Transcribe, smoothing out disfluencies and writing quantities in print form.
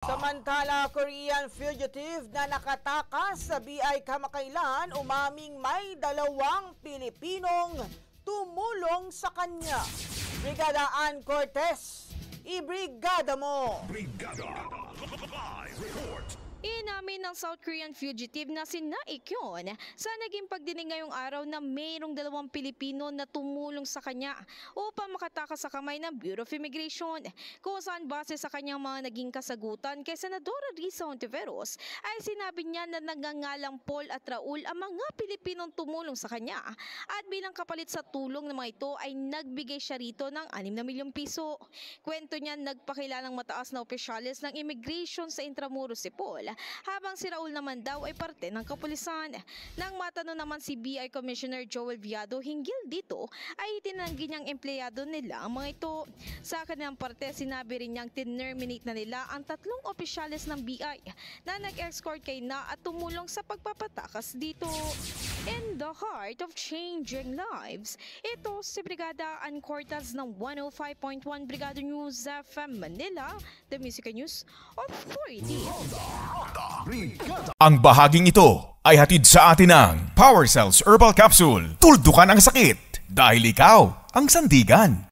Samantala, Korean fugitive na nakatakas sa BI kamakailan umaming may 2 Pilipinong tumulong sa kanya. Brigada Ann Cortez, ibrigada mo! Brigada Live Report. Inamin ng South Korean fugitive na si Na-ik-yeon sa naging pagdinig ngayong araw na mayroong 2 Pilipino na tumulong sa kanya upang makatakas sa kamay ng Bureau of Immigration. Kung saan base sa kanyang mga naging kasagutan kay Senadora Risa Hontiveros ay sinabi niya na nagngangalang Paul at Raul ang mga Pilipinong tumulong sa kanya at bilang kapalit sa tulong ng mga ito ay nagbigay siya rito ng 6 na milyong piso. Kwento niya nagpakilalang mataas na opisyales ng immigration sa Intramuros si Paul habang si Raul naman daw ay parte ng kapulisan. Nang matanong naman si BI Commissioner Joel Viado hinggil dito ay itinanggi niyang empleyado nila ang mga ito. Sa kanilang parte sinabi rin niyang tinerminate na nila ang 3 opisyales ng BI na nag-escort kay Na at tumulong sa pagpapatakas dito. In the heart of changing lives, ito si Brigada Ann Cortez ng 105.1 Brigada News FM Manila, The Music News Authority. Ang bahaging ito ay hatid sa atin ng Power Cells Herbal Capsule. Tuldukan ang sakit dahil ikaw ang sandigan.